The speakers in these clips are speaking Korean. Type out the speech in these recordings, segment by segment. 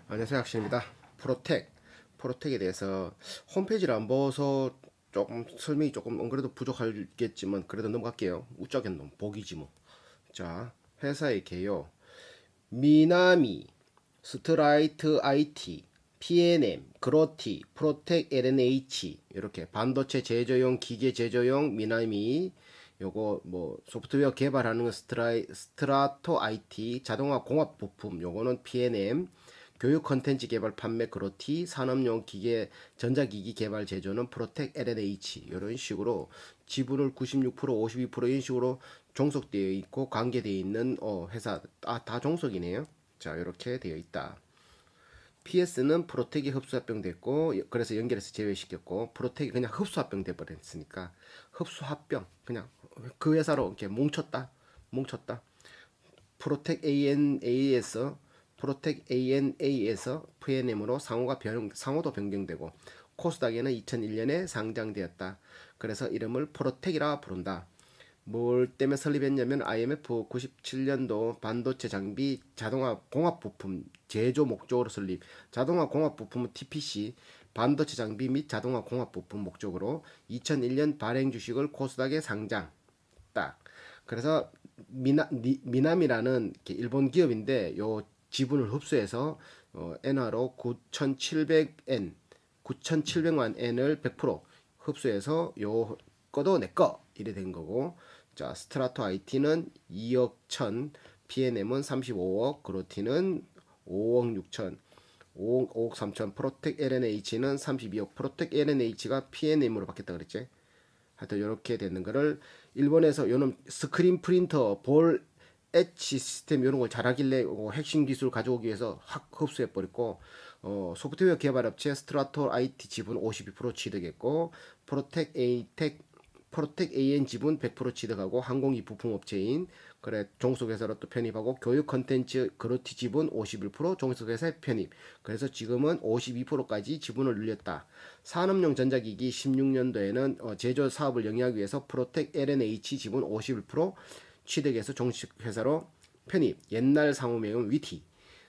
안녕하세요, 학신입니다. 프로텍에 대해서 홈페이지를 안 봐서 조금 설명이 조금 안 그래도 부족하겠지만 그래도 넘어갈게요. 우적인 놈 복이지 뭐. 자, 회사의 개요. 미나미, 스트라이트 IT, PNM, 그로티, 프로텍 LNH 이렇게 반도체 제조용 기계 제조용 미나미 요거 뭐 소프트웨어 개발하는 거 스트라토 IT 자동화 공합 부품 요거는 PNM 교육 컨텐츠 개발 판매 그로티 산업용 기계 전자기기 개발 제조는 프로텍 LNH 이런 식으로 지분을 96% 52% 이런 식으로 종속되어 있고 관계되어 있는 회사 다 종속이네요. 자 이렇게 되어 있다. PS는 프로텍이 흡수합병 됐고 그래서 연결해서 제외시켰고 프로텍이 그냥 흡수합병 돼버렸으니까 흡수합병 그냥 그 회사로 이렇게 뭉쳤다. 프로텍 ANA에서 PNM으로 상호도 변경되고 코스닥에는 2001년에 상장되었다. 그래서 이름을 프로텍이라 부른다. 뭘 때문에 설립했냐면 IMF 97년도 반도체 장비 자동화 공합 부품 제조 목적으로 설립. 자동화 공합 부품은 TPC 반도체 장비 및 자동화 공합 부품 목적으로 2001년 발행 주식을 코스닥에 상장. 딱. 그래서 미남이라는 일본 기업인데 요 지분을 흡수해서 엔화로 9,700엔 9,700만 엔을 100% 흡수해서 요 거도 내꺼 이래 된 거고. 자, 스트라토 IT는 2억 1천, PNM은 35억, 그로티는 5억 6천, 5억 3천, 프로텍 LNH는 32억. 프로텍 LNH가 PNM으로 바뀌었다 그랬지. 하여튼 이렇게 되는 거를 일본에서 요놈 스크린 프린터 볼 엣지 시스템 이런 걸 잘하길래 핵심 기술 가져오기 위해서 확 흡수해 버렸고 소프트웨어 개발 업체 스트라토 IT 지분 52% 취득했고 프로텍 AN 지분 100% 취득하고 항공기 부품 업체인 그래 종속회사로 또 편입하고 교육 컨텐츠 그로티 지분 51% 종속회사에 편입. 그래서 지금은 52%까지 지분을 늘렸다. 산업용 전자기기 16년도에는 제조 사업을 영위하기 위해서 프로텍 LNH 지분 51% 취득해서 종식회사로 편입. 옛날 상호명은 위티.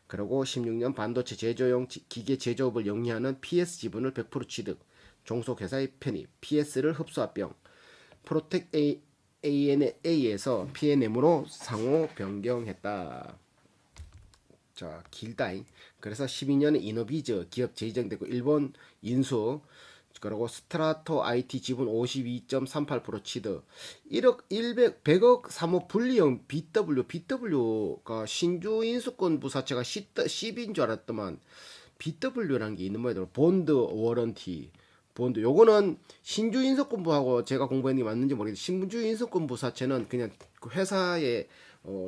그리고 16년 반도체 제조용 기계 제조업을 영위하는 PS 지분을 100% 취득. 종속회사의 편입. PS를 흡수합병. 프로텍 ANA에서 PNM으로 상호 변경했다. 자, 길다잉. 그래서 12년에 이노비즈 기업 재이정되고 일본 인수. 그리고 스트라토 IT 지분 52.38% 취득. 1억 100억 3억 분리형 BW가 신주 인수권 부사체가 CB인 줄 알았더만 BW라는 게 있는 모양이더라고. 본드 워런티. 본드. 요거는 신주 인수권부하고 제가 공부했는 게 맞는지 모르겠는데 신주 인수권부 사체는 그냥 그 회사에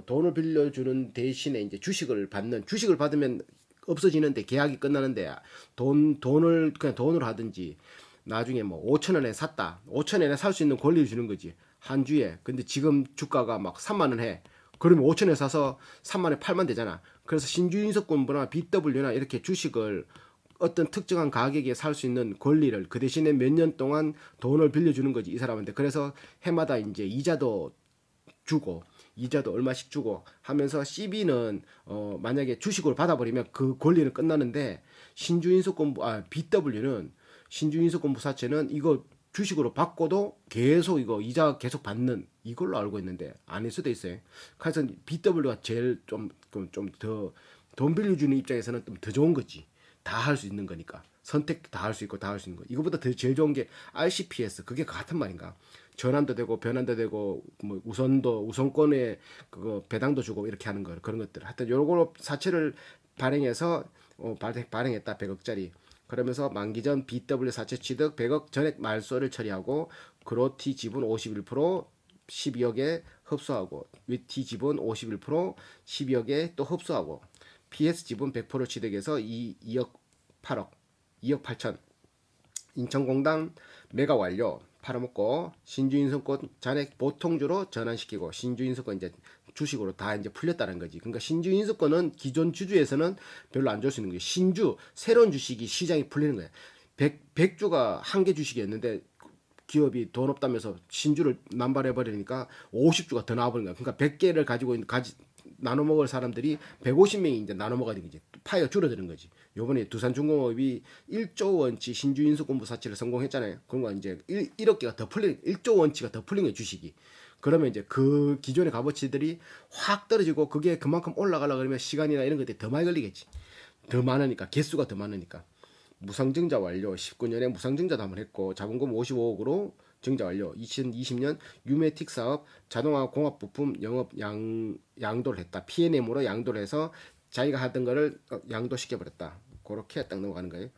돈을 빌려주는 대신에 이제 주식을 받으면 없어지는데 계약이 끝나는데 돈을 그냥 돈으로 하든지 나중에 뭐 5천 원에 샀다. 5천 원에 살 수 있는 권리를 주는 거지. 한 주에. 근데 지금 주가가 막 3만 원 해. 그러면 5천 원에 사서 3만 원에 팔면 되잖아. 그래서 신주인수권부나 BW나 이렇게 주식을 어떤 특정한 가격에 살 수 있는 권리를 그 대신에 몇 년 동안 돈을 빌려주는 거지 이 사람한테. 그래서 해마다 이제 이자도 얼마씩 주고 하면서 CB는 만약에 주식으로 받아버리면 그 권리는 끝나는데 BW는 신주인수권부 사채는 이거 주식으로 받고도 계속 이거 이자 계속 받는 이걸로 알고 있는데 아닐 수도 있어요. 그래서 BW가 제일 좀 더 돈 빌려주는 입장에서는 좀 더 좋은 거지. 다 할 수 있는 거니까. 선택 다 할 수 있고 다 할 수 있는 거. 이거보다 더 제일 좋은 게 RCPS. 그게 같은 말인가? 전환도 되고 변환도 되고 뭐 우선권에 그거 배당도 주고 이렇게 하는 거 그런 것들. 하여튼 요거 사채를 발행해서 발행했다 100억짜리. 그러면서 만기 전 BW 사채 취득 100억 전액 말소를 처리하고 그로티 지분 51% 12억에 흡수하고 위티 지분 51% 12억에 또 흡수하고 PS 지분 100% 취득해서 2억 8억 2억 8천 인천공단 매각 완료 팔아먹고 신주인수권 잔액 보통주로 전환시키고 신주인수권 이제 주식으로 다 이제 풀렸다는 거지. 그러니까 신주인수권은 기존 주주에서는 별로 안 줄 수 있는 거예요. 신주 새로운 주식이 시장에 풀리는 거야. 100주가 한 개 주식이었는데 기업이 돈 없다면서 신주를 남발해 버리니까 50주가 더 나와버린 거야. 그러니까 100개를 가지고 있는 나눠 먹을 사람들이 150명이 이제 나눠 먹어야 되는 거지. 파이가 줄어드는 거지. 요번에 두산중공업이 1조 원치 신주 인수공부 사치를 성공했잖아요. 그러니까 이제 1억 개가 더 풀린 1조 원치가 더 풀린 거예요, 주식이. 그러면 이제 그 기존의 값어치들이 확 떨어지고 그게 그만큼 올라가려고 그러면 시간이나 이런 것들이 더 많이 걸리겠지. 더 많으니까 개수가 더 많으니까. 무상증자 완료. 19년에 무상증자도 한번 했고 자본금 55억으로 증자 완료. 2020년 유메틱 사업 자동화 공업 부품 영업 양도를 했다. P&M으로 양도를 해서 자기가 하던 거를 양도시켜 버렸다. 그렇게 딱 넘어가는 거예요.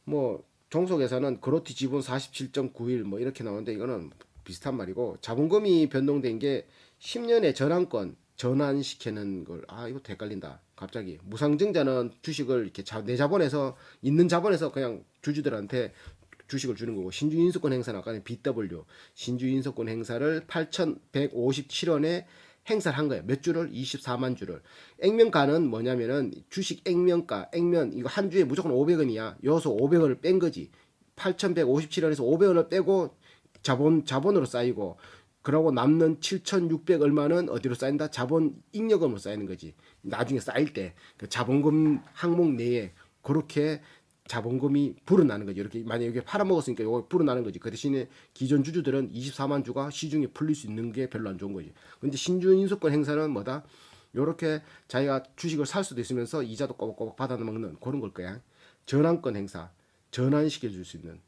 뭐 종속에서는 그로티 지분 47.91 뭐 이렇게 나오는데 이거는 비슷한 말이고 자본금이 변동된 게 10년의 전환권 전환시키는 걸 이거 헷갈린다. 갑자기 무상증자는 주식을 이렇게 내 자본에서 있는 자본에서 그냥 주주들한테 주식을 주는 거고 신주인수권 행사는 아까 BW 신주인수권 행사를 8,157원에 행사를 한 거예요. 몇 주를? 24만 주를. 액면가는 뭐냐면은 주식 액면가, 액면 이거 한 주에 무조건 500원이야. 여기서 500원을 뺀 거지. 8,157원에서 500원을 빼고 자본으로 쌓이고 그러고 남는 7,600 얼마는 어디로 쌓인다? 자본 잉여금으로 쌓이는 거지. 나중에 쌓일 때 그 자본금 항목 내에 그렇게 자본금이 불어나는 거지. 이렇게 만약에 이게 팔아먹었으니까 이거 불어나는 거지. 그 대신에 기존 주주들은 24만 주가 시중에 풀릴 수 있는 게 별로 안 좋은 거지. 근데 신주 인수권 행사는 뭐다? 요렇게 자기가 주식을 살 수도 있으면서 이자도 꼬박꼬박 받아먹는 그런 걸 거야. 전환권 행사, 전환시켜 줄 수 있는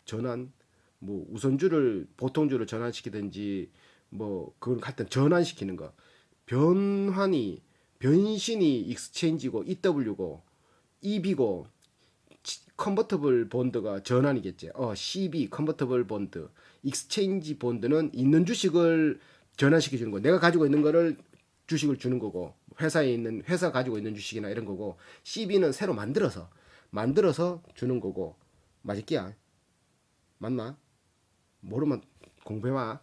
전환 뭐 우선주를 보통주를 전환시키든지 뭐 그걸 하여튼 전환시키는 거. 변신이 익스체인지고 EW고 EB고 컨버터블 본드가 전환이겠지. CB 컨버터블 본드, 익스체인지 본드는 있는 주식을 전환시켜 주는 거. 내가 가지고 있는 거를 주식을 주는 거고 회사 가지고 있는 주식이나 이런 거고 CB는 새로 만들어서 주는 거고 맞을게야. 맞나? 모르면 공부해봐.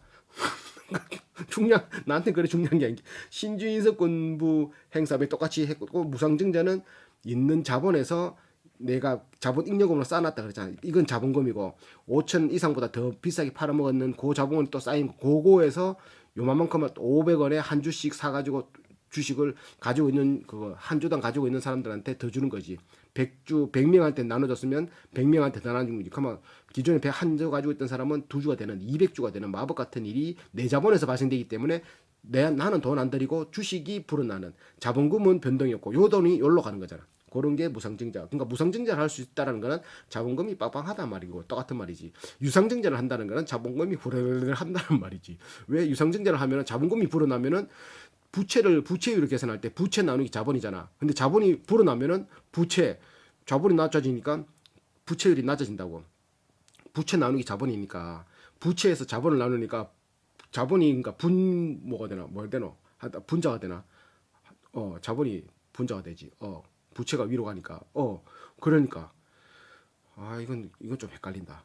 나한테 그래 중요한 게 아니지. 신주인석권부 행사에 똑같이 했고 무상증자는 있는 자본에서 내가 자본 잉여금으로 쌓아놨다 그랬잖아. 이건 자본금이고 5천 이상보다 더 비싸게 팔아먹었는 그 자본은 또 쌓인 그거에서 요만큼은 500원에 한 주씩 사가지고 주식을 가지고 있는 그거 한 주당 가지고 있는 사람들한테 더 주는 거지. 100명한테 나눠줬으면 100명한테 더 나눠준 거지. 그러면 기존에 한 주 가지고 있던 사람은 두 주가 되는 200주가 되는 마법 같은 일이 내 자본에서 발생되기 때문에 나는 돈 안 들이고 주식이 불어나는 자본금은 변동이 없고 요 돈이 여기로 가는 거잖아. 그런 게 무상증자. 그러니까 무상증자를 할 수 있다는 거는 자본금이 빵빵하단 말이고 똑같은 말이지. 유상증자를 한다는 거는 자본금이 불어나를 한다는 말이지. 왜 유상증자를 하면은 자본금이 불어나면은 부채율을 계산할 때 부채 나누기 자본이잖아. 근데 자본이 불어나면은 자본이 낮아지니까 부채율이 낮아진다고. 부채 나누기 자본이니까 부채에서 자본을 나누니까 자본이 그러니까 뭐가 되나? 뭘 되노? 분자가 되나? 자본이 분자가 되지. 부채가 위로 가니까. 그러니까 이건 좀 헷갈린다.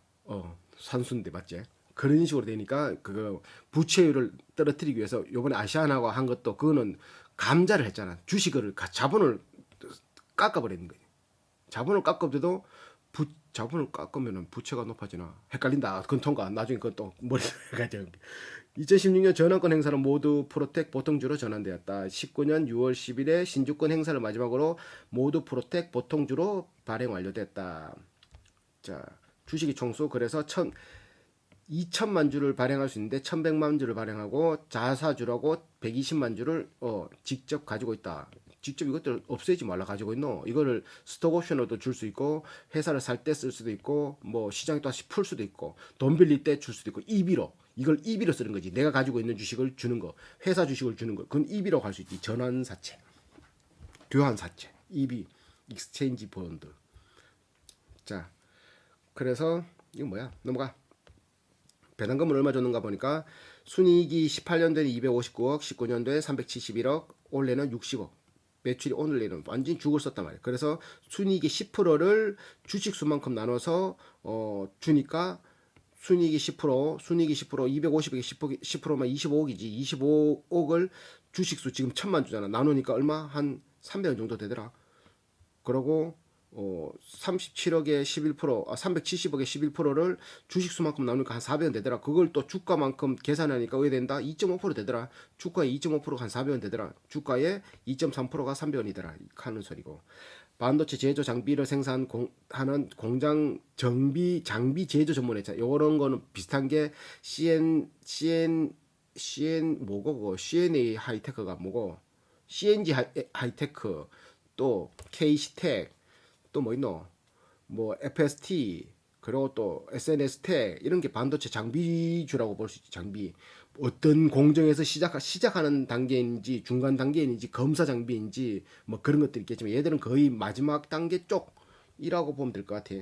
산수인데 맞지? 그런 식으로 되니까 그 부채율을 떨어뜨리기 위해서 요번에 아시아나가 한 것도 그거는 감자를 했잖아. 주식을 자본을 깎아버리는 거예요. 자본을 깎아도 자본을 깎으면 부채가 높아지나 헷갈린다. 그건 통과. 나중에 그건 또 머리에 가지고 2016년 전환권 행사는 모두 프로텍 보통주로 전환되었다. 19년 6월 10일에 신주권 행사를 마지막으로 모두 프로텍 보통주로 발행 완료됐다. 자, 주식이 총수 그래서 2천만 주를 발행할 수 있는데 1,100만 주를 발행하고 자사주라고 120만 주를 직접 가지고 있다. 직접 이것들 없애지 말라 가지고 있노. 이거를 스톡옵션으로도 줄 수 있고 회사를 살 때 쓸 수도 있고 뭐 시장에 다시 풀 수도 있고 돈 빌릴 때 줄 수도 있고 이걸 EB로 쓰는 거지. 내가 가지고 있는 주식을 주는 거, 회사 주식을 주는 거, 그건 EB라고 할 수 있지. 전환사채, 교환사채, EB, 익스체인지 본드. 자, 그래서 이거 뭐야? 넘어가. 배당금을 얼마 줬는가 보니까 순이익이 18년도에 259억, 19년도에 371억, 올해는 60억. 매출이 오늘 내는 완전히 죽을 썼단 말이에요. 그래서 순이익의 10%를 주식수만큼 나눠서 주니까 순이익이 10%, 250억에 10%면 25억이지. 25억을 주식수 지금 1,000만 주잖아. 나누니까 얼마? 한 300원 정도 되더라. 그러고 37억에 11%, 370억에 11%를 주식수만큼 나누니까 한 400원 되더라. 그걸 또 주가만큼 계산하니까 왜 된다? 2.5% 되더라. 주가에 2.5%가 한 400원 되더라. 주가에 2.3%가 300원이더라. 하는 소리고. 반도체 제조 장비를 하는 공장 장비 제조 전문 회사. 요런 거는 비슷한 게 뭐고 그거 CNA 하이테크가 뭐고 CNG 하이테크 또 KC텍 또 뭐 있노? 뭐 FST 그리고 또 SNS텍 이런 게 반도체 장비주라고 볼 수 있지. 장비 어떤 공정에서 시작하는 단계인지 중간 단계인지 검사 장비인지 뭐 그런 것들이 있겠지만 얘들은 거의 마지막 단계 쪽이라고 보면 될 것 같아.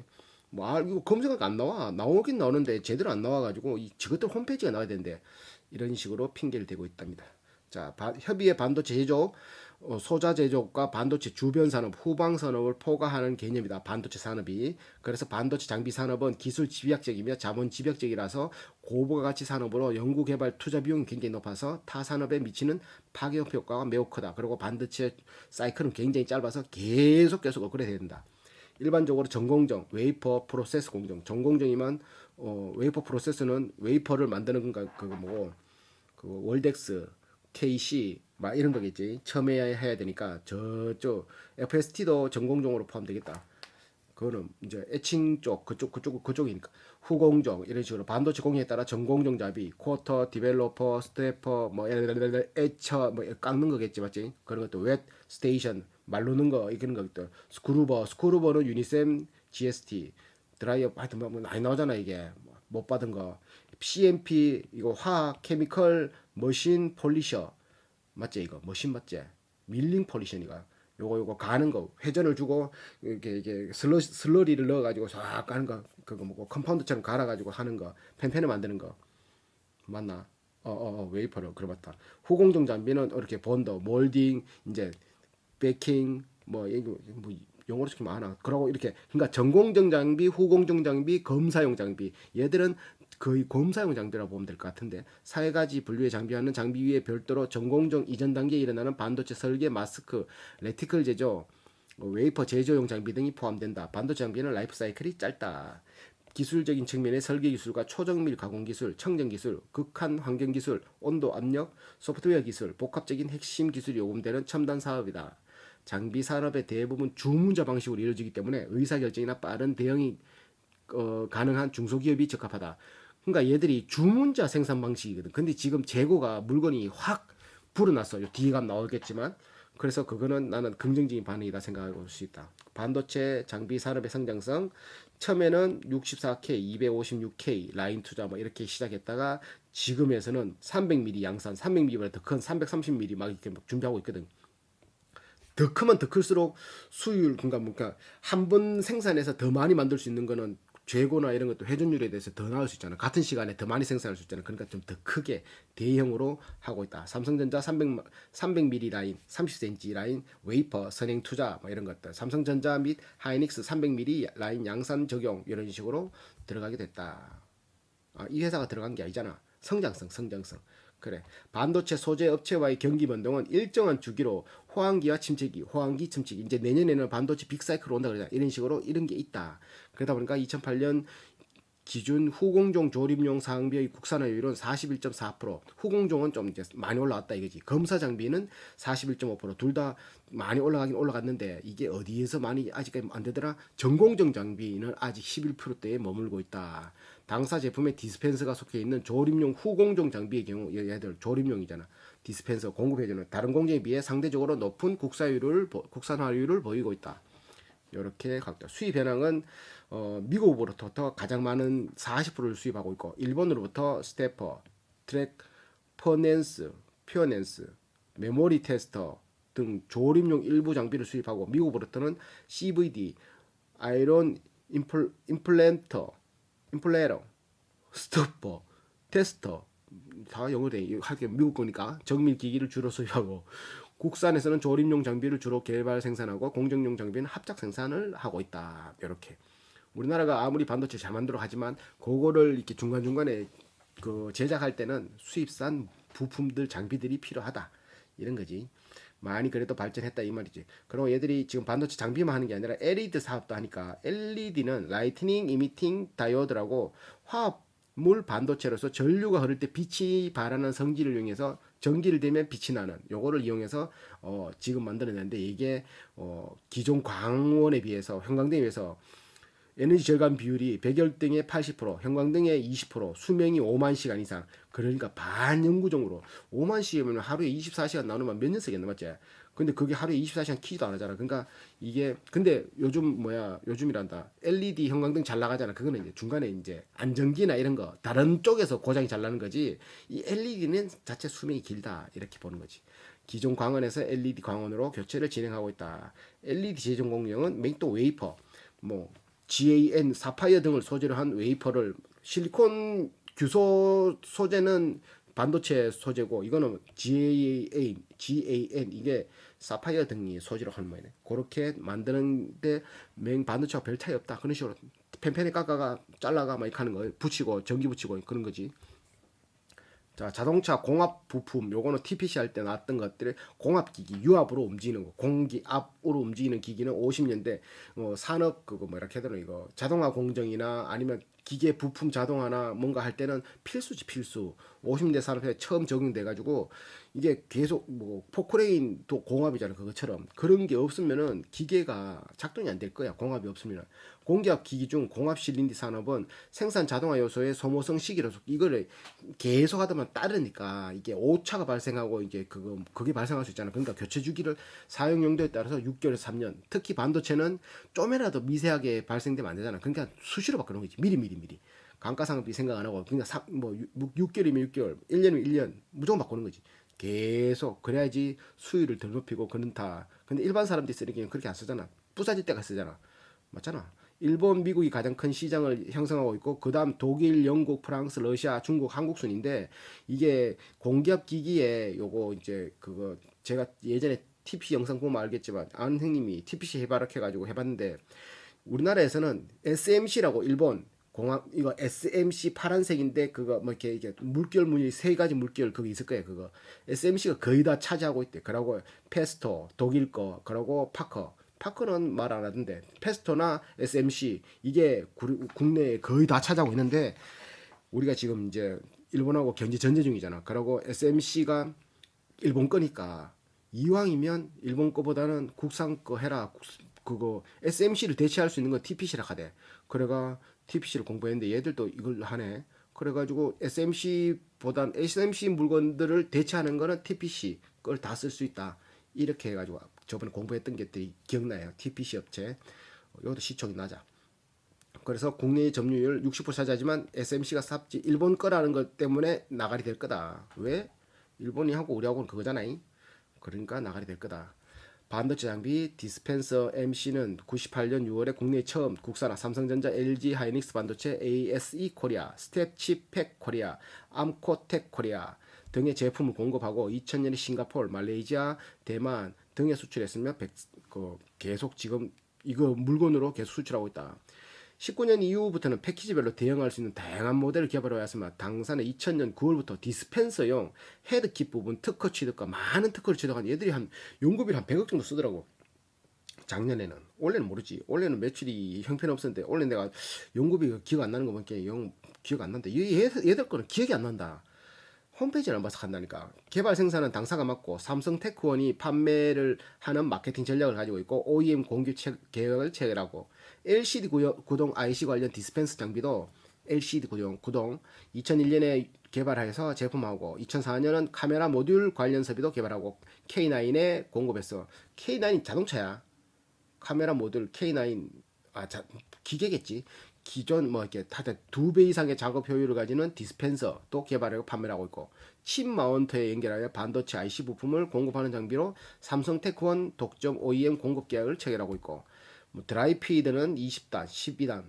뭐 이거 검색하니까 안 나와. 나오긴 나오는데 제대로 안 나와가지고 저것들 홈페이지가 나와야 되는데 이런 식으로 핑계를 대고 있답니다. 자, 협의의 반도체 제조, 소자 제조업과 반도체 주변 산업, 후방 산업을 포괄하는 개념이다. 반도체 산업이. 그래서 반도체 장비 산업은 기술 집약적이며 자본 집약적이라서 고부가 가치 산업으로 연구 개발 투자 비용이 굉장히 높아서 타 산업에 미치는 파괴 효과가 매우 크다. 그리고 반도체 사이클은 굉장히 짧아서 계속 업그레이드 된다. 일반적으로 전공정, 웨이퍼 프로세스 공정. 전공정이면 웨이퍼 프로세스는 웨이퍼를 만드는 건가 그거 뭐고 그 월덱스, KC 막 이런 거겠지. 처음에 해야 되니까 저쪽 FST도 전공정으로 포함되겠다. 그거는 이제 애칭 쪽 그쪽이니까 후공정 이런 식으로 반도체 공예에 따라 전공정 잡이 쿼터 디벨로퍼 스태퍼 뭐 애처 뭐 깎는 거겠지 맞지 그런 것도 웹 스테이션 말르는 거 이런 것도 스크루버는 유니셈 GST 드라이어 하여튼 뭐 많이 나오잖아 이게 못 받은 거 CMP 이거 화학 케미컬 머신 폴리셔 맞지 이거 머신 맞지 밀링 폴리셔니가 요거 가는 거 회전을 주고 이게 슬러리를 넣어가지고 싹 가는 거 그거 뭐고 컴파운드처럼 갈아가지고 하는 거 펜펜을 만드는 거 맞나? 웨이퍼를 그래 맞다. 후공정 장비는 이렇게 본더, 몰딩, 이제 베이킹 뭐 용어로 시키면 많아. 그러고 이렇게 그러니까 전공정 장비, 후공정 장비, 검사용 장비. 얘들은 거의 검사용 장비라고 보면 될 것 같은데 세 가지 분류의 장비하는 장비 위에 별도로 전공정 이전 단계에 일어나는 반도체 설계, 마스크, 레티클 제조, 웨이퍼 제조용 장비 등이 포함된다. 반도체 장비는 라이프 사이클이 짧다. 기술적인 측면의 설계 기술과 초정밀 가공 기술, 청정 기술, 극한 환경 기술, 온도 압력, 소프트웨어 기술, 복합적인 핵심 기술이 요금되는 첨단 사업이다. 장비 산업의 대부분 주문자 방식으로 이루어지기 때문에 의사결정이나 빠른 대응이 가능한 중소기업이 적합하다. 그러니까 얘들이 주문자 생산 방식이거든. 근데 지금 재고가 물건이 확 불어났어요. 뒤에 가면 나오겠지만 그래서 그거는 나는 긍정적인 반응이다 생각할 수 있다. 반도체 장비 산업의 성장성 처음에는 64K, 256K 라인 투자 뭐 이렇게 시작했다가 지금에서는 300mm 양산, 300mm보다 더 큰 330mm 막 이렇게 막 준비하고 있거든. 더 크면 더 클수록 수율 그러니까 한 번 생산해서 더 많이 만들 수 있는 거는 재고나 이런 것도 회전율에 대해서 더 나을 수 있잖아. 같은 시간에 더 많이 생산할 수 있잖아. 그러니까 좀 더 크게 대형으로 하고 있다. 삼성전자 300mm 라인, 30cm 라인, 웨이퍼 선행 투자 뭐 이런 것들. 삼성전자 및 하이닉스 300mm 라인 양산 적용 이런 식으로 들어가게 됐다. 이 회사가 들어간 게 아니잖아. 성장성. 그래. 반도체 소재 업체와의 경기 변동은 일정한 주기로 호황기와 침체기, 이제 내년에는 반도체 빅사이클 온다 그러잖아. 이런 식으로 이런 게 있다. 그러다 보니까 2008년 기준 후공종 조립용 상비의 국산화율은 41.4%. 후공종은 좀 이제 많이 올라왔다 이거지. 검사 장비는 41.5%. 둘 다 많이 올라가긴 올라갔는데 이게 어디에서 많이 아직까지 안 되더라. 전공정 장비는 아직 11%대에 머물고 있다. 당사 제품에 디스펜서가 속해 있는 조립용 후공정 장비의 경우 얘들 조립용이잖아. 디스펜서 공급해주는 다른 공정에 비해 상대적으로 높은 국산화율을 보이고 있다. 이렇게 각자 수입 현황은 미국으로부터 가장 많은 40%를 수입하고 있고 일본으로부터 스테퍼, 트랙, 퓨어넨스, 메모리 테스터 등 조립용 일부 장비를 수입하고 미국으로부터는 CVD, 아이론 임플레러, 스토퍼, 테스터 다 영어돼. 하게 미국 거니까 정밀 기기를 주로 수입하고 국산에서는 조립용 장비를 주로 개발 생산하고 공정용 장비는 합작 생산을 하고 있다. 이렇게 우리나라가 아무리 반도체 잘 만들어 하지만 그거를 이렇게 중간중간에 그 제작할 때는 수입산 부품들 장비들이 필요하다. 이런 거지. 많이 그래도 발전했다 이 말이지. 그리고 얘들이 지금 반도체 장비만 하는 게 아니라 LED 사업도 하니까 LED는 라이트닝 이미팅 다이오드라고 화합물 반도체로서 전류가 흐를 때 빛이 발하는 성질을 이용해서 전기를 대면 빛이 나는 요거를 이용해서 지금 만들어냈는데 이게 기존 광원에 비해서 형광등에 비해서 에너지 절감 비율이 백열등의 80%, 형광등의 20%, 수명이 5만 시간 이상. 그러니까 반영구적으로 5만 시간이면 하루에 24시간 나누면 몇 년 쓰겠나 맞지? 근데 그게 하루에 24시간 키지도 안 하잖아. 그러니까 이게 근데 요즘이란다. LED 형광등 잘 나가잖아. 그거는 이제 중간에 이제 안전기나 이런 거 다른 쪽에서 고장이 잘 나는 거지. 이 LED는 자체 수명이 길다 이렇게 보는 거지. 기존 광원에서 LED 광원으로 교체를 진행하고 있다. LED 제종 공정은 맹도 웨이퍼, 뭐 GAN, 사파이어 등을 소재로 한 웨이퍼를 실리콘 규소 소재는 반도체 소재고 이거는 GAN 이게 사파이어 등이 소재로 하는 모양이네. 그렇게 만드는데 반도체와 별 차이 없다. 그런 식으로 펜펜에 깎아가 잘라가 막 이렇게 하는 거 붙이고 전기 붙이고 그런 거지. 자, 자동차 공합 부품 요거는 TPC 할 때 나왔던 것들을 공합기기 유압으로 움직이는 거 공기압으로 움직이는 기기는 50년대 산업 그거 뭐라 해야 되나 이거 자동화 공정이나 아니면 기계 부품 자동화나 뭔가 할 때는 필수지 필수 50년대 산업에 처음 적용돼 가지고 이게 계속 뭐 포크레인도 공합이잖아 그것처럼 그런 게 없으면은 기계가 작동이 안 될 거야 공합이 없으면 공기압 기기 중 공합 실린디 산업은 생산 자동화 요소의 소모성 시기로서 이거를 계속 하다 보면 따르니까 이게 오차가 발생하고 이제 그게 발생할 수 있잖아. 그러니까 교체 주기를 사용 용도에 따라서 6개월에서 3년. 특히 반도체는 좀이라도 미세하게 발생되면 안 되잖아. 그러니까 수시로 바꾸는 거지. 미리. 감가상각비 생각 안 하고 그러니까 6개월이면 6개월, 1년이면 1년 무조건 바꾸는 거지. 계속 그래야지 수율을 덜 높이고 그렇다. 근데 일반 사람들이 쓰기에는 그렇게 안 쓰잖아. 부사질 때가 쓰잖아. 맞잖아. 일본, 미국이 가장 큰 시장을 형성하고 있고 그다음 독일, 영국, 프랑스, 러시아, 중국, 한국 순인데 이게 공기압 기기에 요거 이제 그거 제가 예전에 TPC 영상 보면 알겠지만 아는 형님이 TPC 해봐라 해가지고 해봤는데 우리나라에서는 SMC라고 일본 공항 이거 SMC 파란색인데 그거 뭐 이렇게 물결 무늬 세 가지 물결 그거 있을 거예요 그거 SMC가 거의 다 차지하고 있대. 그러고 페스토 독일 거 그러고 파커는 말 안 하던데 페스토나 SMC 이게 국내에 거의 다 차지하고 있는데 우리가 지금 이제 일본하고 경제 전제 중이잖아. 그러고 SMC가 일본 거니까 이왕이면 일본 거보다는 국산 거 해라. 그거 SMC를 대체할 수 있는 건 TPC라 하대. 그래가 TPC를 공부했는데 얘들도 이걸 하네. 그래가지고 SMC 물건들을 대체하는 거는 TPC 걸 다 쓸 수 있다. 이렇게 해가지고 저번에 공부했던 것들이 기억나요. TPC 업체. 이것도 시총이 낮아. 그래서 국내 점유율 60% 차지하지만 SMC가 삽지 일본 거라는 것 때문에 나가리 될 거다. 왜? 일본이 하고 우리하고는 그거잖아. 그러니까 나가리 될 거다. 반도체 장비 디스펜서 MC는 98년 6월에 국내에 처음 국산화 삼성전자, LG 하이닉스 반도체, ASE 코리아, 스텝칩팩 코리아, 암코텍 코리아 등의 제품을 공급하고 2000년에 싱가포르, 말레이시아, 대만 등에 수출했으며 계속 지금 이거 물건으로 계속 수출하고 있다. 19년 이후부터는 패키지별로 대응할 수 있는 다양한 모델을 개발해 왔으며 당사는 2000년 9월부터 디스펜서용 헤드킷 부분 특허 취득과 많은 특허를 취득한 얘들이 한 연구비를 한 100억 정도 쓰더라고. 작년에는. 올해는 모르지. 올해는 매출이 형편없었는데 올해 내가 연구비가 기억 안 나는 거 보니까 기억 안 난다. 얘들 거는 기억이 안 난다. 홈페이지를 안 봐서 간다니까. 개발 생산은 당사가 맡고 삼성 테크원이 판매를 하는 마케팅 전략을 가지고 있고 OEM 공급 계획을 체결하고 LCD 구동 IC 관련 디스펜스 장비도 LCD 구동 2001년에 개발해서 제품하고 2004년은 카메라 모듈 관련 설비도 개발하고 K9에 공급했어. K9이 자동차야. 카메라 모듈 K9 기계겠지. 기존 뭐 이렇게 다들 2배 이상의 작업 효율을 가지는 디스펜서도 개발하고 판매하고 있고 칩 마운트에 연결하여 반도체 IC 부품을 공급하는 장비로 삼성 테크원 독점 OEM 공급 계약을 체결하고 있고 뭐 드라이 피드는 20단, 12단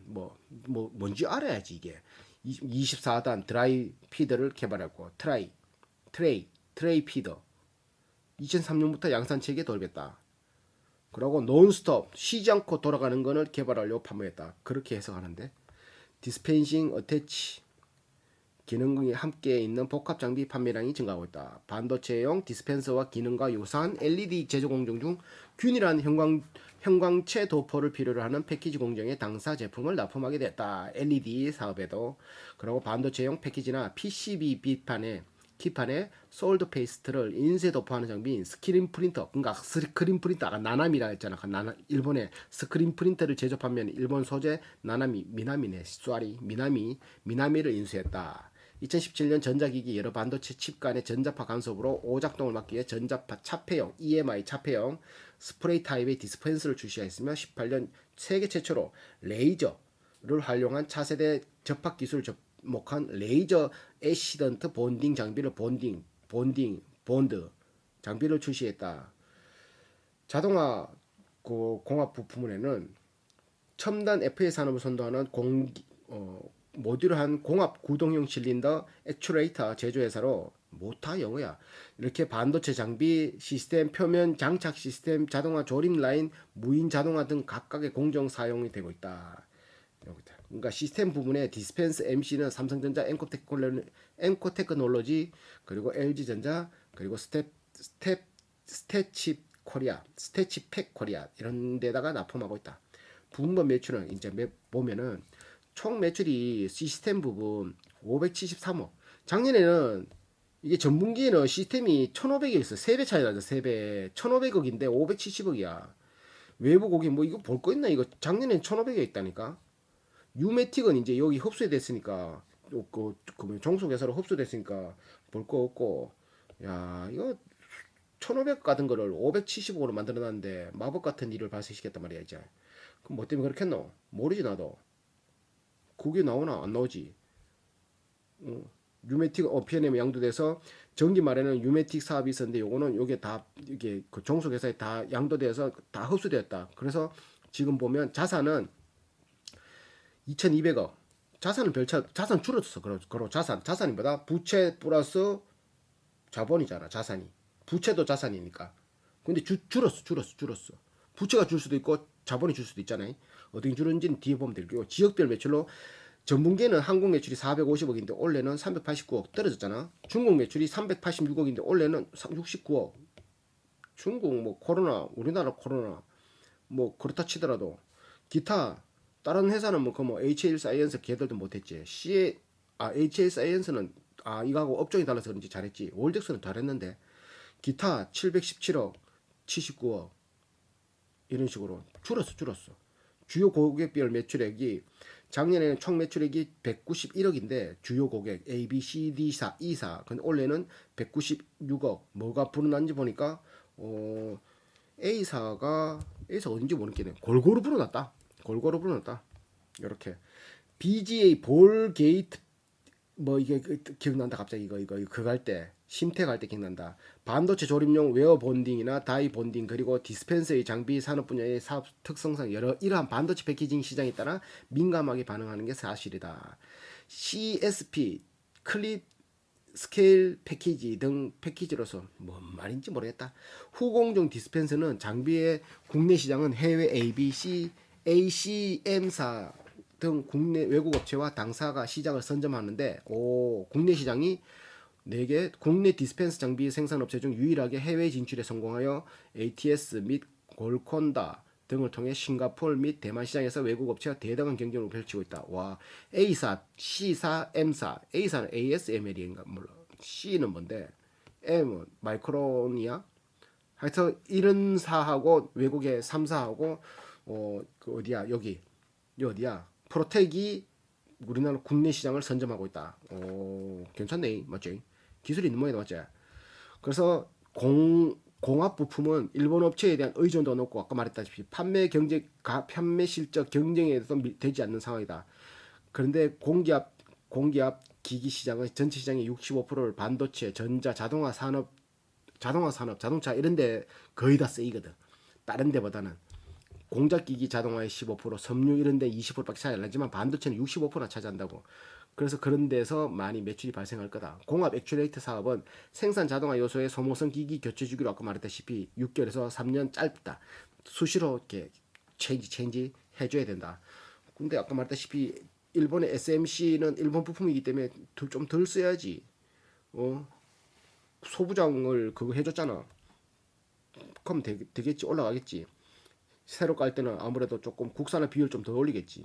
뭔지 알아야지 이게 24단 드라이 피드를 개발하고 트레이 피더 2003년부터 양산 체계에 돌입했다. 그리고 논스톱 쉬지 않고 돌아가는 것을 개발하려고 판매했다. 그렇게 해석하는데 디스펜싱 어태치 기능이 함께 있는 복합 장비 판매량이 증가하고 있다. 반도체용 디스펜서와 기능과 유사한 LED 제조 공정 중 균일한 형광체 도포를 필요로 하는 패키지 공정에 당사 제품을 납품하게 됐다. LED 사업에도. 그리고 반도체용 패키지나 PCB 기판에 솔드 페이스트를 인쇄 도포하는 장비인 스크린 프린터, 그러니까 스크린 프린터 아까 나나미라 했잖아. 일본의 스크린 프린터를 제조 판매하는 일본 소재 미나미네, 쏘리 미나미를 인수했다. 2017년 전자기기 여러 반도체 칩 간의 전자파 간섭으로 오작동을 막기 위해 전자파 차폐형 EMI 차폐형 스프레이 타입의 디스펜서를 출시했으며 18년 세계 최초로 레이저를 활용한 차세대 접합 기술을 접목한 레이저 애시던트 본딩 장비를 본드 장비를 출시했다. 자동화 공합 부품에는 첨단 FA 산업을 선도하는 모듈한 공합 구동형 실린더 액추레이터 제조회사로 뭐다 영어야. 이렇게 반도체 장비, 시스템, 표면 장착 시스템, 자동화 조립 라인, 무인 자동화 등 각각의 공정 사용이 되고 있다. 그러니까 시스템 부분에 디스펜스 MC는 삼성전자, 엔코테크놀로지, 그리고 LG전자, 그리고 스태치팩 코리아 이런 데다가 납품하고 있다. 부분별 매출은 이제 보면은 총 매출이 시스템 부분 573억. 작년에는 이게 전분기에는 시스템이 1,500이 있어. 3배 차이 나죠. 3배. 1,500억인데 570억이야. 외부 고객 뭐 이거 볼 거 있나? 이거 작년엔 1,500에 있다니까. 유메틱은 이제 여기 흡수됐으니까 종속회사로 흡수됐으니까 볼 거 없고. 야, 이거 1,500 같은 거를 570억으로 만들어놨는데 마법 같은 일을 발생시켰단 말이야 이제. 그럼 뭐 때문에 그렇겠노? 모르지 나도. 그게 나오나 안 나오지. 유메틱 P&M에 양도돼서 전기 말에는 유메틱 사업이 있었는데 요거는 요게 다 이게 그 종속회사에 다 양도돼서 다 흡수되었다. 그래서 지금 보면 자산은 2,200억. 자산 줄었어. 그리고 자산이 뭐다? 부채 플러스 자본이잖아. 자산이. 부채도 자산이니까. 근데 줄었어. 부채가 줄 수도 있고 자본이 줄 수도 있잖아요. 어떻게 줄었는지는 뒤에 보면 되고 지역별 매출로 전분기에는 한국 매출이 450억인데 올해는 389억 떨어졌잖아. 중국 매출이 386억인데 올해는 69억. 중국 뭐 코로나, 우리나라 코로나 뭐 그렇다 치더라도 기타 다른 회사는 뭐 HL 사이언스 걔들도 못했지. HL 사이언스는 이거하고 업종이 달라서 그런지 잘했지. 월덱스는 잘했는데 기타 717억, 79억 이런 식으로 줄었어. 주요 고객별 매출액이 작년에는 총 매출액이 191억인데 주요 고객 A, B, C, D사, E사 근데 올해는 196억. 뭐가 불어난지 보니까 A사 어딘지 모르겠네. 골고루 불어났다. 이렇게 BGA 볼 게이트 뭐 이게 기억난다. 갑자기 이거 그거 할 때 심택 할 때 기억난다. 반도체 조립용 웨어 본딩이나 다이 본딩 그리고 디스펜서의 장비 산업 분야의 사업 특성상 이러한 반도체 패키징 시장에 따라 민감하게 반응하는 게 사실이다. CSP 클립 스케일 패키지 등 패키지로서 뭔 말인지 모르겠다. 후공정 디스펜서는 장비의 국내 시장은 해외 ACM사 등 국내 외국 업체와 당사가 시장을 선점하는데 국내 시장이 4개 국내 디스펜스 장비 생산업체 중 유일하게 해외 진출에 성공하여 ATS 및 골콘다 등을 통해 싱가포르 및 대만 시장에서 외국 업체와 대등한 경쟁을 펼치고 있다. 와, A사, C사, M사. A사는 ASML인가 몰라. C는 뭔데? M은 마이크론이야? 하여튼 이런 사하고 외국의 3사하고 그 어디야? 여기 어디야? 프로텍이 우리나라 국내 시장을 선점하고 있다. 괜찮네, 맞지? 기술이 있는 모양이다, 맞지? 그래서 공합 부품은 일본 업체에 대한 의존도 높고 아까 말했다시피 판매 실적 경쟁에도 되지 않는 상황이다. 그런데 공기압 기기 시장은 전체 시장의 65%를 반도체, 전자, 자동차 이런데 거의 다 쓰이거든. 다른 데보다는. 공작기기 자동화의 15%, 섬유 이런 데 20%밖에 차이 안 나지만 반도체는 65%나 차지한다고. 그래서 그런 데서 많이 매출이 발생할 거다. 공합 액추레이터 사업은 생산 자동화 요소의 소모성 기기 교체 주기로 아까 말했다시피 6개월에서 3년 짧다. 수시로 이렇게 체인지 해줘야 된다. 근데 아까 말했다시피 일본의 SMC는 일본 부품이기 때문에 좀 덜 써야지. 소부장을 그거 해줬잖아. 그럼 되겠지. 올라가겠지. 새로 깔 때는 아무래도 조금 국산화 비율 좀 더 올리겠지.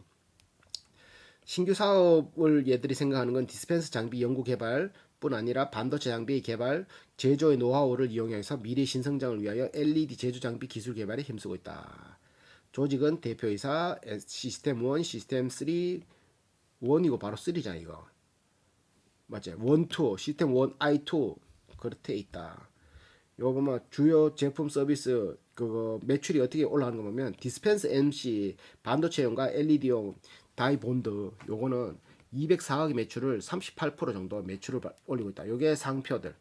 신규 사업을 얘들이 생각하는 건 디스펜스 장비 연구 개발뿐 아니라 반도체 장비 개발, 제조의 노하우를 이용해서 미래 신성장을 위하여 LED 제조 장비 기술 개발에 힘쓰고 있다. 조직은 대표이사 시스템 1, 시스템 3, 1이고 바로 3잖아 이거. 맞지? 1, 2, 시스템 1, I2 그렇게 있다. 요거 보면 주요 제품 서비스 그거 매출이 어떻게 올라가는 거 보면 디스펜스 MC 반도체용과 LED용 다이본드 요거는 204억의 매출을 38% 정도 매출을 올리고 있다. 요게 상표들.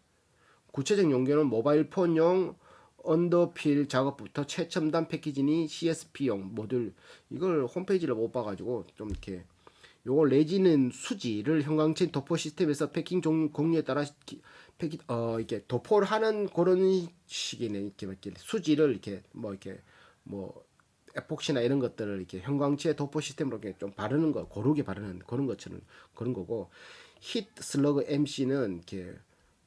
구체적 용도는 모바일 폰용 언더필 작업부터 최첨단 패키징이 CSP용 모듈 이걸 홈페이지를 못 봐가지고 좀 이렇게 요거 레진은 수지를 형광체 도포 시스템에서 패킹 종류에 따라 이렇게 도포를 하는 그런 식이네. 이렇게 수지를 이렇게 뭐 에폭시나 이런 것들을 이렇게 형광체 도포 시스템으로 이렇게 좀 바르는 거 고르게 바르는 그런 것처럼 그런 거고 히트 슬러그 MC는 이렇게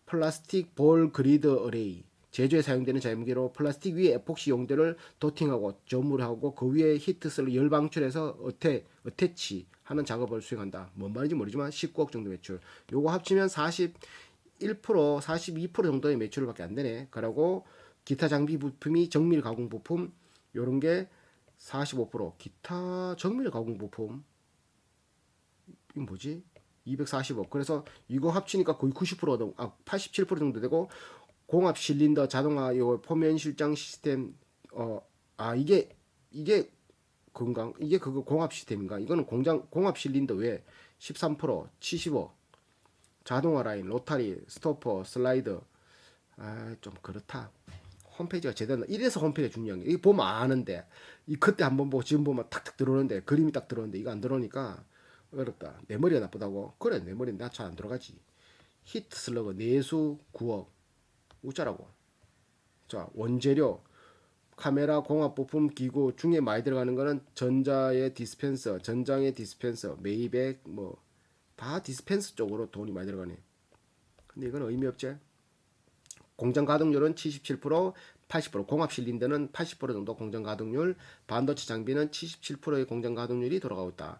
플라스틱 볼 그리드 어레이 제조에 사용되는 자유무게로 플라스틱 위에 에폭시 용대를 도팅하고 점물하고 그 위에 히트 슬러그 열 방출해서 어태치 하는 작업을 수행한다. 뭔 말인지 모르지만 19억 정도 매출. 요거 합치면 41%, 42% 정도의 매출밖에 안 되네. 그러고 기타 장비 부품이 정밀 가공 부품 요런 게 45%. 기타 정밀 가공 부품 이거 뭐지? 240억. 그래서 이거 합치니까 거의 90% 87% 정도 되고 공합 실린더 자동화 요 포면 실장 시스템 이게 건강 이게 그거 공합 시스템인가? 이거는 공장 공합 실린더 외에 13% 70억. 자동화 라인, 로타리, 스토퍼, 슬라이더. 좀 그렇다. 홈페이지가 제대로 이래서 홈페이지가 중요한 게 이거 보면 아는데 이 그때 한번 보고 지금 보면 탁탁 들어오는데 그림이 딱 들어오는데 이거 안 들어오니까 어렵다. 내 머리가 나쁘다고? 그래 내 머리 나 잘 안 들어가지. 히트 슬러그 내수 9억 웃자라고. 자 원재료 카메라 공합 부품 기구 중에 많이 들어가는 거는 전자의 디스펜서, 전장의 디스펜서, 메이백 뭐 다 디스펜서 쪽으로 돈이 많이 들어가네. 근데 이건 의미 없지. 공정 가동률은 77%, 80%, 공합 실린더는 80% 정도 공정 가동률, 반도체 장비는 77%의 공정 가동률이 돌아가고 있다.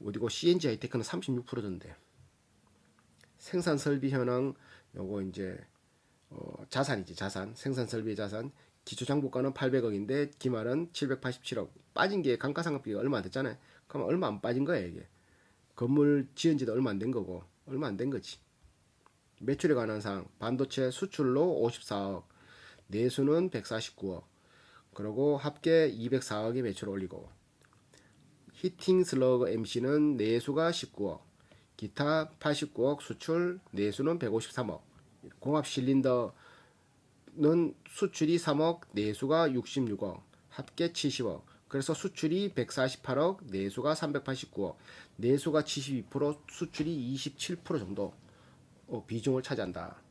그리고 CNG 하이테크는 36%던데. 생산 설비 현황 요거 이제 자산이지 자산 생산 설비 자산 기초 장부가는 800억인데 기말은 787억 빠진 게 감가상각비가 얼마 안 됐잖아요. 그럼 얼마 안 빠진 거야 이게. 건물 지은 지도 얼마 안 된 거고 얼마 안 된 거지. 매출에 관한 사항 반도체 수출로 54억 내수는 149억 그리고 합계 204억의 매출을 올리고 히팅 슬러그 MC는 내수가 19억 기타 89억 수출 내수는 153억 공합 실린더는 수출이 3억 내수가 66억 합계 70억 그래서 수출이 148억 내수가 389억 내수가 72% 수출이 27% 정도 비중을 차지한다.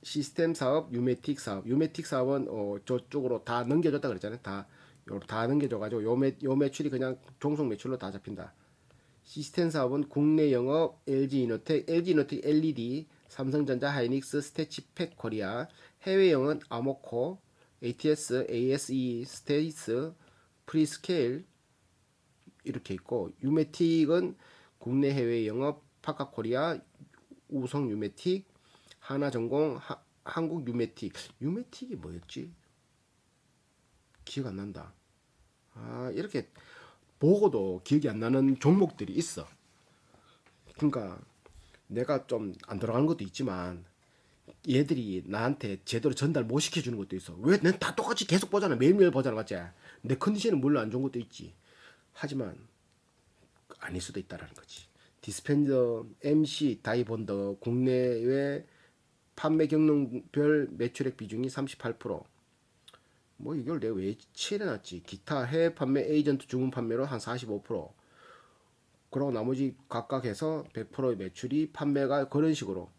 시스템 사업, 유메틱 사업. 유메틱 사업은 저쪽으로 다 넘겨줬다 그랬잖아요. 다 넘겨줘가지고 요 매출이 그냥 종속 매출로 다 잡힌다. 시스템 사업은 국내 영업 LG이노텍, LED, 삼성전자, 하이닉스, 스태치팩 코리아. 해외 영업은 아모코, ATS, ASE, 스테이스, 프리스케일 이렇게 있고 유메틱은 국내 해외 영업 파카코리아, 우성 유메틱, 하나전공, 한국 유메틱. 유메틱이 뭐였지? 기억 안 난다. 이렇게 보고도 기억이 안 나는 종목들이 있어. 그러니까 내가 좀 안 들어가는 것도 있지만 얘들이 나한테 제대로 전달 못 시켜주는 것도 있어. 왜? 난 다 똑같이 계속 보잖아. 매일매일 보잖아. 맞지? 내 컨디션은 물론 안 좋은 것도 있지. 하지만 아닐 수도 있다라는 거지. 디스펜서, MC, 다이본더 국내외 판매 경로별 매출액 비중이 38%. 뭐 이걸 내가 왜 칠해놨지? 기타 해외 판매 에이전트 주문 판매로 한 45%. 그리고 나머지 각각 해서 100%의 매출이 판매가 그런 식으로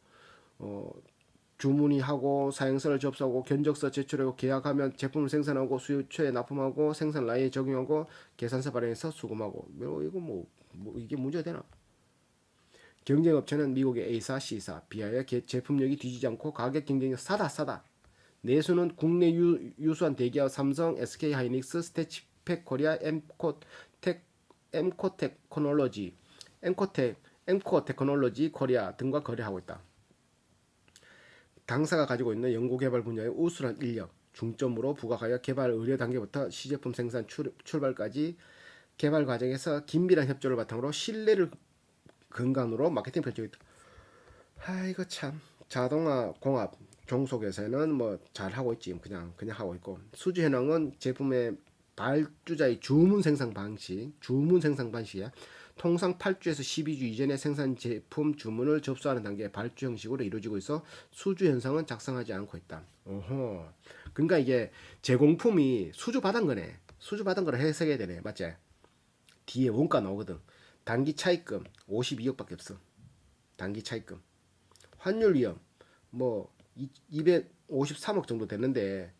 주문이하고 사행선을 접수하고 견적서 제출하고 계약하면 제품을 생산하고 수요처에 납품하고 생산 라인에 적용하고 계산서 발행해서 수금하고 이거 이게 문제가 되나? 경쟁업체는 미국의 A사, C사, 비하여 제품력이 뒤지지 않고 가격 경쟁력 싸다. 내수는 국내 유수한 대기업 삼성, SK 하이닉스, 스태치팩 코리아, 엠코 테크놀로지, 엠코 테크놀로지 코리아 등과 거래하고 있다. 당사가 가지고 있는 연구개발 분야의 우수한 인력, 중점으로 부각하여 개발 의뢰 단계부터 시제품 생산 출발까지 개발 과정에서 긴밀한 협조를 바탕으로 신뢰를 근간으로 마케팅 펼치고 있다. 이거 참 자동화 공합 종속에서는 뭐 잘하고 있지. 그냥 하고 있고, 수주 현황은 제품의 발주자의 주문 생산 방식이야. 통상 8주에서 12주 이전에 생산 제품 주문을 접수하는 단계 발주 형식으로 이루어지고 있어 수주 현상은 작성하지 않고 있다. 어허. 그러니까 이게 제공품이 수주 받은 거네. 수주 받은 거를 해석해야 되네. 맞지? 뒤에 원가 나오거든. 단기 차입금 52억밖에 없어. 단기 차입금. 환율 위험 뭐 253억 정도 되는데,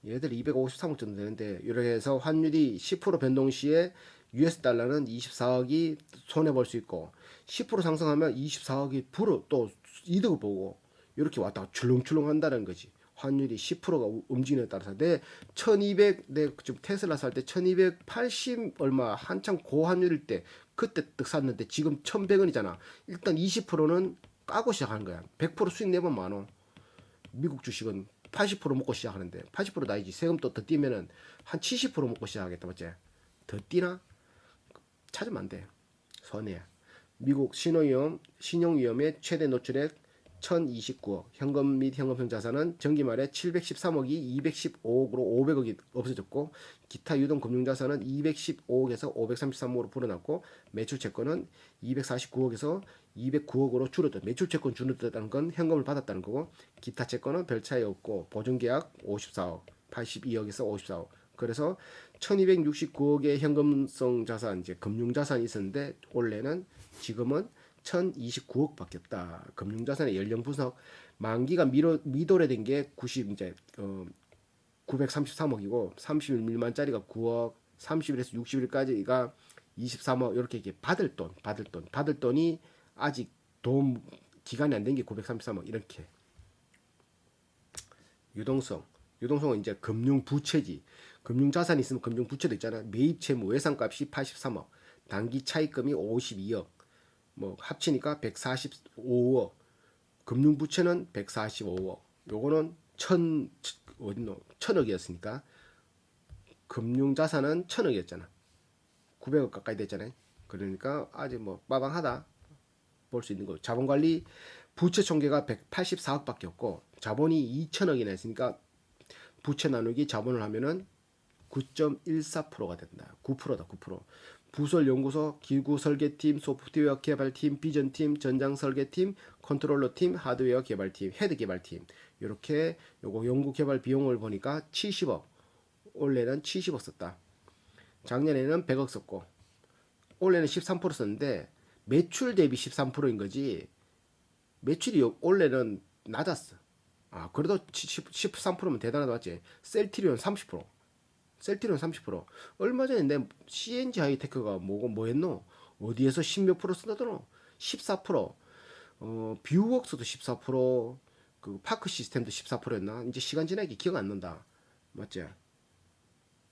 얘들 253억 정도 되는데, 이렇게 해서 환율이 10% 변동 시에 US 달러는 24억이 손해 볼 수 있고, 10% 상승하면 24억이 불어 또 이득을 보고, 이렇게 왔다가 출렁출렁 한다는 거지. 환율이 10%가 움직이는 따라서 내 지금 테슬라 살 때 1280 얼마 한창 고환율일 때 그때 딱 샀는데 지금 1100원이잖아. 일단 20%는 까고 시작하는 거야. 100% 수익 내면 많어. 미국 주식은 80% 먹고 시작하는데 80% 나이지. 세금 또 더 띄면은 한 70% 먹고 시작하겠다. 맞지? 더 띄나? 찾으면 안 돼. 손해야. 미국 신용위험의 최대 노출액 1029억, 현금 및 현금성 자산은 전기 말에 713억이 215억으로 500억이 없어졌고, 기타 유동 금융자산은 215억에서 533억으로 불어났고, 매출 채권은 249억에서 209억으로 줄었다. 매출 채권 줄었다는 건 현금을 받았다는 거고, 기타 채권은 별 차이 없고, 보증계약 54억, 82억에서 54억. 그래서 1269억의 현금성 자산, 이제 금융자산이 있었는데, 올해는 지금은 1029억밖에 없다. 금융자산의 연령 분석, 만기가 미도래된 게 933억이고 30일 미만짜리가 9억, 30일에서 60일까지가 23억. 이렇게 받을 돈이 아직 돈 기간이 안 된 게 933억. 이렇게. 유동성은 이제 금융 부채지. 금융 자산이 있으면 금융 부채도 있잖아. 매입 채무 외상값이 83억, 단기 차입금이 52억, 뭐 합치니까 145억. 금융 부채는 145억. 요거는 천억이었으니까 금융 자산은 1000억이었잖아. 900억 가까이 됐잖아요. 그러니까 아직 뭐 빠방하다 볼 수 있는 거고, 자본관리 부채 총계가 184억밖에 없고 자본이 2000억이나 했으니까 부채 나누기 자본을 하면은 9.14%가 된다. 9%다. 9%. 부설 연구소, 기구 설계팀, 소프트웨어 개발팀, 비전팀, 전장 설계팀, 컨트롤러팀, 하드웨어 개발팀, 헤드 개발팀. 이렇게 요거 연구 개발 비용을 보니까 70억. 올해는 70억 썼다. 작년에는 100억 썼고, 올해는 13% 썼는데 매출 대비 13%인 거지. 매출이 올해는 낮았어. 그래도 13%면 대단하다. 맞지? 셀트리온 30%. 얼마 전에 내 CNG 하이테크가 뭐 했노? 어디에서 10몇 프로 쓰다더노? 14%. 뷰웍스도 14%. 그 파크 시스템도 14%였나? 이제 시간 지나기 기억 안 난다. 맞지?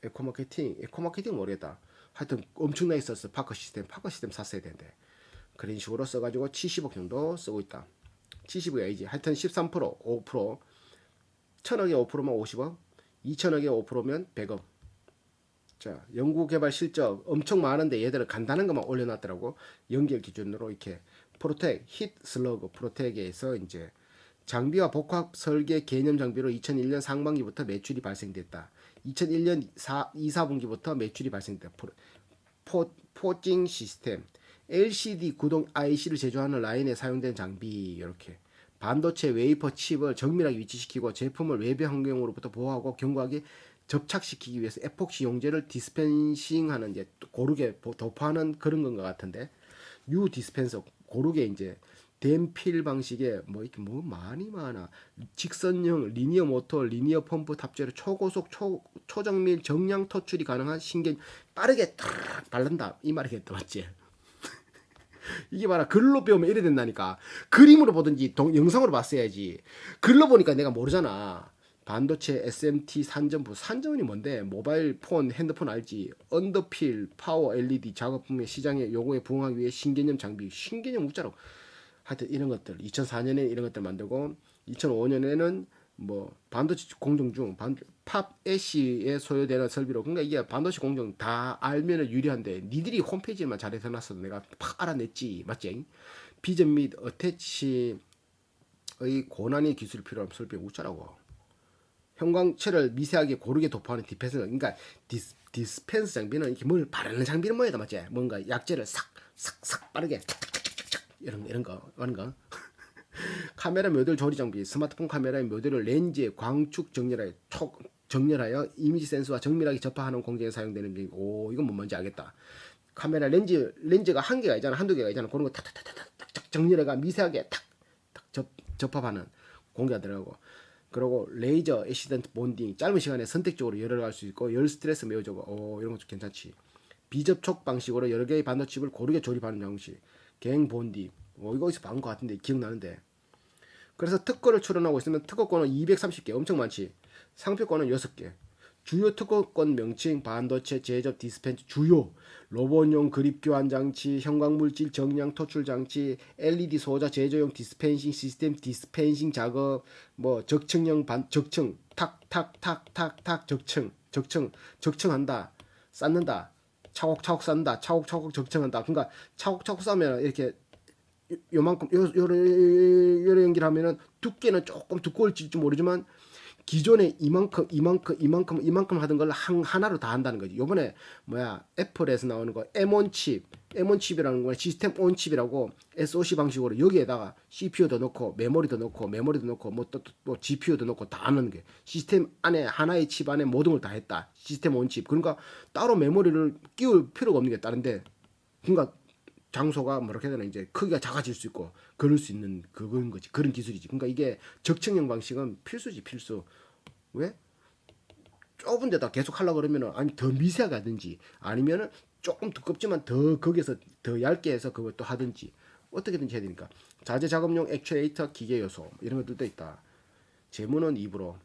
에코마케팅 모르겠다. 하여튼 엄청나게 썼어. 파크 시스템 샀어야 되는데. 그런 식으로 써가지고 70억 정도 쓰고 있다. 70억이 아니지. 하여튼 13%, 5%. 1000억에 5%면 50억. 2000억에 5%면 100억. 자, 연구개발 실적 엄청 많은데 얘들은 간단한 것만 올려놨더라고. 연결 기준으로 이렇게 프로텍, 히트 슬러그 프로텍에서 이제 장비와 복합 설계 개념 장비로 2001년 상반기부터 매출이 발생됐다. 2001년 2, 4분기부터 매출이 발생됐다. 포징 시스템, LCD 구동 IC를 제조하는 라인에 사용된 장비. 이렇게 반도체 웨이퍼 칩을 정밀하게 위치시키고 제품을 외부 환경으로부터 보호하고 견고하게 접착시키기 위해서 에폭시 용제를 디스펜싱하는, 이제 고르게 도포하는 그런 건 것 같은데, U 디스펜서 고르게 이제 덴필 방식의 뭐 이렇게 뭐 많이 많아. 직선형 리니어 모터, 리니어 펌프 탑재로 초고속 초정밀 정량 토출이 가능한 신경 빠르게 탁 바른다. 이 말이겠다, 맞지? 이게 봐라, 글로 배우면 이래 된다니까. 그림으로 보든지 영상으로 봤어야지. 글로 보니까 내가 모르잖아. 반도체 SMT 산전이 뭔데? 모바일 폰, 핸드폰 알지? 언더필, 파워 LED 작업품의 시장의 요구에 부응하기 위해 신개념 장비, 신개념 웃자라고. 하여튼 이런 것들 2004년에 이런 것들 만들고 2005년에는 뭐 반도체 공정 중 팝 애쉬에 소요되는 설비로, 그러니까 이게 반도체 공정 다 알면은 유리한데 니들이 홈페이지만 잘 해놨어도 내가 팍 알아냈지, 맞지? 비전 및 어태치의 고난이 기술이 필요한 설비 웃자라고. 형광체를 미세하게 고르게 도포하는 디펜스, 그러니까 디스펜스 장비는 이렇게 뭘 바르는 장비는 뭐야, 맞지? 뭔가 약재를 싹싹싹 빠르게 이런 거 하는 거. 카메라 모듈 조리 장비, 스마트폰 카메라의 모듈을 렌즈에 광축 정렬하여 이미지 센서와 정밀하게 접하는 공정에 사용되는 게, 오 이건 뭔지 알겠다. 카메라 렌즈가 한 개가 있잖아, 한두 개가 있잖아. 그런 거 탁탁탁탁탁 정렬해가 미세하게 탁탁 접합하는 공개가 들어가고. 그리고 레이저 애시던트 본딩, 짧은 시간에 선택적으로 열어갈 수 있고 열 스트레스 매우 적어. 오 이런 것도 괜찮지. 비접촉 방식으로 여러 개의 반도체를 고르게 조립하는 방식. 갱 본딩. 이거 어디서 봐온 것 같은데 기억나는데. 그래서 특허를 출원하고 있으면 특허권은 230개, 엄청 많지. 상표권은 6개. 주요 특허권 명칭: 반도체 제접 디스펜스 주요, 로봇용 그립 교환 장치, 형광물질 정량 토출 장치, LED 소자 제조용 디스펜싱 시스템, 디스펜싱 작업, 뭐 적층형 적층, 탁탁탁탁탁 적층한다, 쌓는다, 차곡차곡 쌓는다, 차곡차곡 적층한다. 그러니까 차곡차곡 쌓으면 이렇게 요만큼 요런 연기를 하면은 두께는 조금 두꺼울지 모르지만 기존에 이만큼 하던 걸 하나로 다 한다는 거지. 요번에 애플에서 나오는 거 M1칩이라는 거, 시스템 온 칩이라고 SoC 방식으로 여기에다가 CPU도 넣고 메모리도 넣고 뭐 또 GPU도 넣고 다 하는 게, 시스템 안에 하나의 칩 안에 모든 걸 다 했다. 시스템 온 칩. 그러니까 따로 메모리를 끼울 필요가 없는 게 다른데, 그러니까 장소가 뭐렇게 해야 되나, 이제 크기가 작아질 수 있고 그럴 수 있는 그건 거지. 그런 기술이지. 그러니까 이게 적층형 방식은 필수지, 필수. 왜? 좁은 데다 계속 하려고 그러면은, 아니 더 미세하게 하든지, 아니면은 조금 두껍지만 더 거기서 더 얇게 해서 그걸 또 하든지, 어떻게든지 해야 되니까. 자재 작업용 액추에이터 기계 요소 이런 것들도 있다. 재무는 2부로.